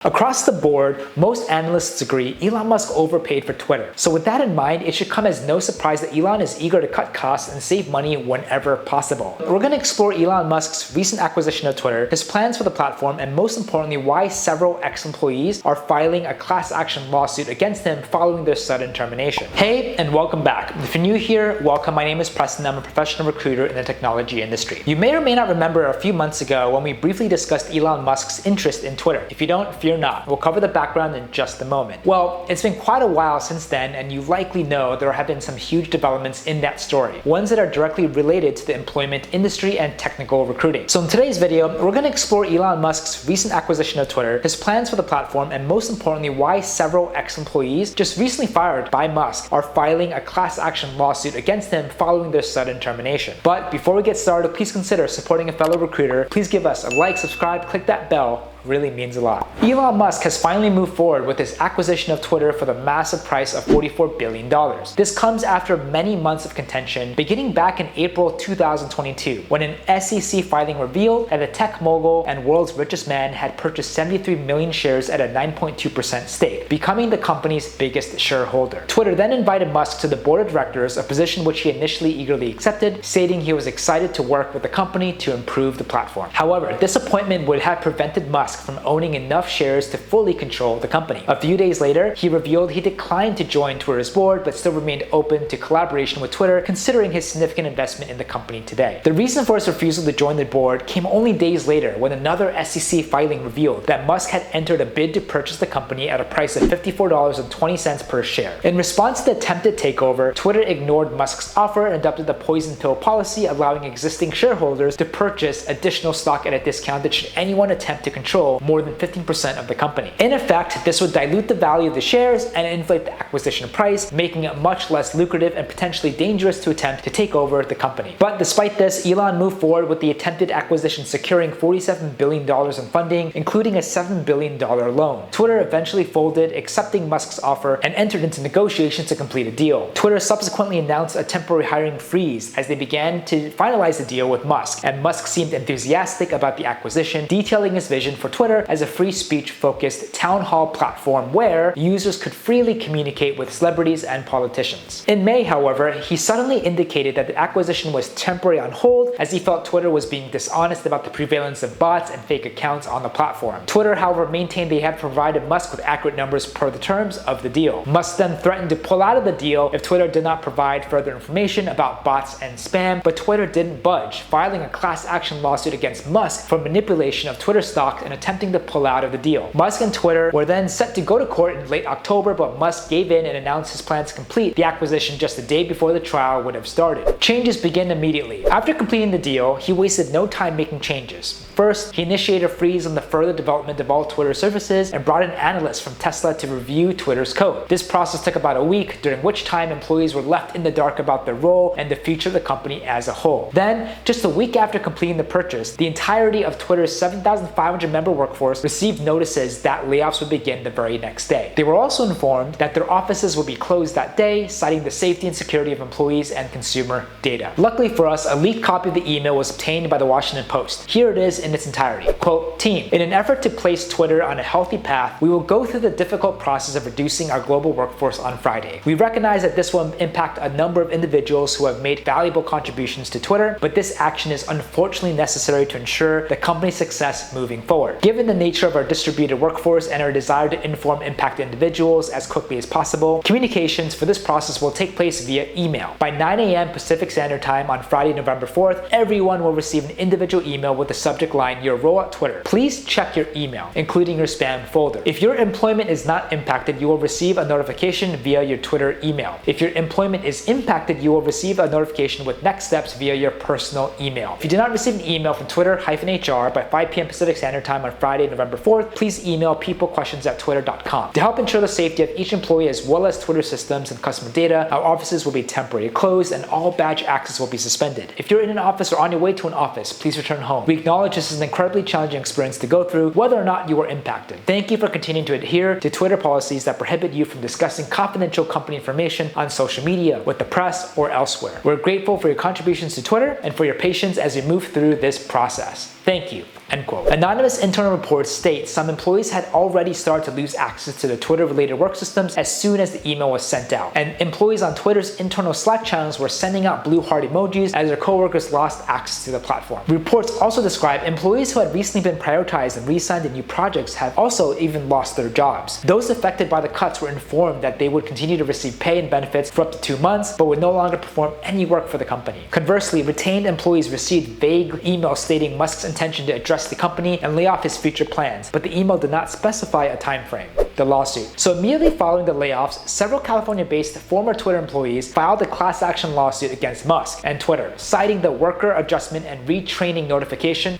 Across the board, most analysts agree Elon Musk overpaid for Twitter. So with that in mind, it should come as no surprise that Elon is eager to cut costs and save money whenever possible. We're going to explore Elon Musk's recent acquisition of Twitter, his plans for the platform, and most importantly, why several ex-employees are filing a class action lawsuit against him following their sudden termination. Hey, and welcome back. If you're new here, welcome. My name is Preston. I'm a professional recruiter in the technology industry. You may or may not remember a few months ago when we briefly discussed Elon Musk's interest in Twitter. If you don't, fear not. We'll cover the background in just a moment. Well, it's been quite a while since then, and you likely know there have been some huge developments in that story, ones that are directly related to the employment industry and technical recruiting. So in today's video, we're going to explore Elon Musk's recent acquisition of Twitter, his plans for the platform, and most importantly, why several ex-employees just recently fired by Musk are filing a class action lawsuit against him following their sudden termination. But before we get started, please consider supporting a fellow recruiter. Please give us a like, subscribe, click that bell. Really means a lot. Elon Musk has finally moved forward with his acquisition of Twitter for the massive price of $44 billion. This comes after many months of contention, beginning back in April 2022, when an SEC filing revealed that the tech mogul and world's richest man had purchased 73 million shares at a 9.2% stake, becoming the company's biggest shareholder. Twitter then invited Musk to the board of directors, a position which he initially eagerly accepted, stating he was excited to work with the company to improve the platform. However, this appointment would have prevented Musk from owning enough shares to fully control the company. A few days later, he revealed he declined to join Twitter's board, but still remained open to collaboration with Twitter, considering his significant investment in the company today. The reason for his refusal to join the board came only days later, when another SEC filing revealed that Musk had entered a bid to purchase the company at a price of $54.20 per share. In response to the attempted takeover, Twitter ignored Musk's offer and adopted the poison pill policy, allowing existing shareholders to purchase additional stock at a discount should anyone attempt to control more than 15% of the company. In effect, this would dilute the value of the shares and inflate the acquisition price, making it much less lucrative and potentially dangerous to attempt to take over the company. But despite this, Elon moved forward with the attempted acquisition, securing $47 billion in funding, including a $7 billion loan. Twitter eventually folded, accepting Musk's offer, and entered into negotiations to complete a deal. Twitter subsequently announced a temporary hiring freeze as they began to finalize the deal with Musk, and Musk seemed enthusiastic about the acquisition, detailing his vision for Twitter as a free speech focused town hall platform where users could freely communicate with celebrities and politicians. In May, however, he suddenly indicated that the acquisition was temporarily on hold as he felt Twitter was being dishonest about the prevalence of bots and fake accounts on the platform. Twitter, however, maintained they had provided Musk with accurate numbers per the terms of the deal. Musk then threatened to pull out of the deal if Twitter did not provide further information about bots and spam, but Twitter didn't budge, filing a class action lawsuit against Musk for manipulation of Twitter stock and attempting to pull out of the deal. Musk and Twitter were then set to go to court in late October, but Musk gave in and announced his plan to complete the acquisition just a day before the trial would have started. Changes began immediately. After completing the deal, he wasted no time making changes. First, he initiated a freeze on the further development of all Twitter services and brought in analysts from Tesla to review Twitter's code. This process took about a week, during which time employees were left in the dark about their role and the future of the company as a whole. Then, just a week after completing the purchase, the entirety of Twitter's 7,500 member workforce received notices that layoffs would begin the very next day. They were also informed that their offices would be closed that day, citing the safety and security of employees and consumer data. Luckily for us, a leaked copy of the email was obtained by the Washington Post. Here it is in its entirety. Quote, "Team, in an effort to place Twitter on a healthy path, we will go through the difficult process of reducing our global workforce on Friday. We recognize that this will impact a number of individuals who have made valuable contributions to Twitter, but this action is unfortunately necessary to ensure the company's success moving forward. Given the nature of our distributed workforce and our desire to inform impacted individuals as quickly as possible, communications for this process will take place via email. By 9 a.m. Pacific Standard Time on Friday, November 4th, everyone will receive an individual email with the subject line, your role at Twitter. Please check your email, including your spam folder. If your employment is not impacted, you will receive a notification via your Twitter email. If your employment is impacted, you will receive a notification with next steps via your personal email. If you did not receive an email from Twitter-HR by 5 p.m. Pacific Standard Time on Friday, November 4th, please email peoplequestions@twitter.com. To help ensure the safety of each employee as well as Twitter systems and customer data, our offices will be temporarily closed and all badge access will be suspended. If you're in an office or on your way to an office, please return home. We acknowledge this is an incredibly challenging experience to go through, whether or not you are impacted. Thank you for continuing to adhere to Twitter policies that prohibit you from discussing confidential company information on social media, with the press, or elsewhere. We're grateful for your contributions to Twitter and for your patience as we move through this process. Thank you." End quote. Anonymous internal report states some employees had already started to lose access to the Twitter-related work systems as soon as the email was sent out, and employees on Twitter's internal Slack channels were sending out blue heart emojis as their coworkers lost access to the platform. Reports also describe employees who had recently been prioritized and re-signed to new projects have also even lost their jobs. Those affected by the cuts were informed that they would continue to receive pay and benefits for up to 2 months, but would no longer perform any work for the company. Conversely, retained employees received vague emails stating Musk's intention to address the company and lay off his future plans, but the email did not specify a time frame. The lawsuit. So immediately following the layoffs, several California-based former Twitter employees filed a class action lawsuit against Musk and Twitter, citing the Worker Adjustment and Retraining Notification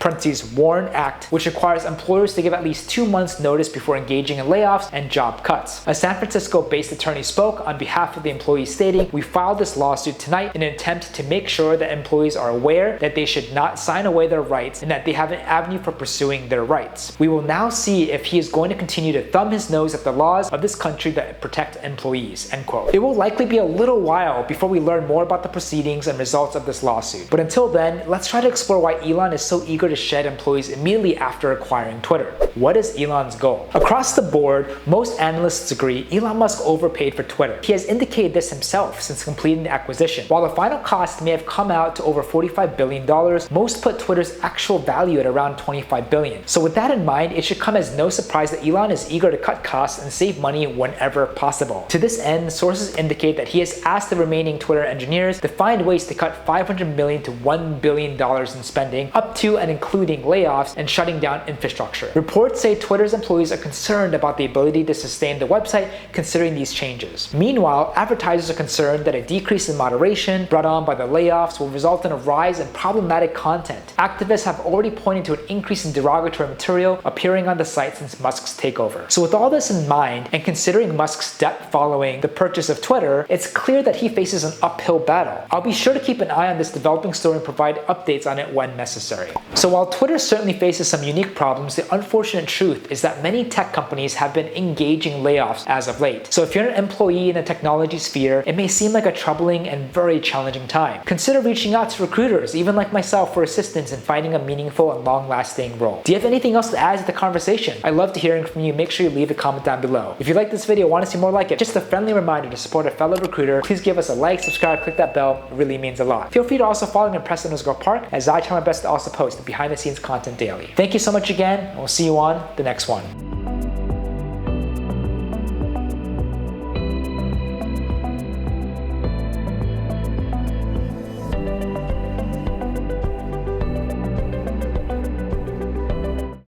(WARN) Act, which requires employers to give at least 2 months notice before engaging in layoffs and job cuts. A San Francisco-based attorney spoke on behalf of the employees, stating, "We filed this lawsuit tonight in an attempt to make sure that employees are aware that they should not sign away their rights and that they have an avenue for pursuing their rights. We will now see if he is going to continue to thumb his nose at the laws of this country that protect employees." End quote. It will likely be a little while before we learn more about the proceedings and results of this lawsuit. But until then, let's try to explore why Elon is so eager to shed employees immediately after acquiring Twitter. What is Elon's goal? Across the board, most analysts agree Elon Musk overpaid for Twitter. He has indicated this himself since completing the acquisition. While the final cost may have come out to over $45 billion, most put Twitter's actual value at around $25 billion. So with that in mind, it should come as no surprise that Elon is eager to cut costs and save money whenever possible. To this end, sources indicate that he has asked the remaining Twitter engineers to find ways to cut $500 million to $1 billion in spending, up to and including layoffs and shutting down infrastructure. Reports say Twitter's employees are concerned about the ability to sustain the website considering these changes. Meanwhile, advertisers are concerned that a decrease in moderation brought on by the layoffs will result in a rise in problematic content. Activists have already pointed to an increase in derogatory material appearing on the site since Musk's takeover. So with all this in mind, and considering Musk's debt following the purchase of Twitter, it's clear that he faces an uphill battle. I'll be sure to keep an eye on this developing story and provide updates on it when necessary. So while Twitter certainly faces some unique problems, the unfortunate truth is that many tech companies have been engaging layoffs as of late. So if you're an employee in the technology sphere, it may seem like a troubling and very challenging time. Consider reaching out to recruiters, even like myself, for assistance in finding a meaningful and long-lasting role. Do you have anything else to add to the conversation? I love to hearing from you. Make sure you leave a comment down below. If you like this video, want to see more like it, just a friendly reminder to support a fellow recruiter, please give us a like, subscribe, click that bell. It really means a lot. Feel free to also follow and press _park, as I try my best to also post behind the scenes content daily. Thank you so much again, and we'll see you on the next one.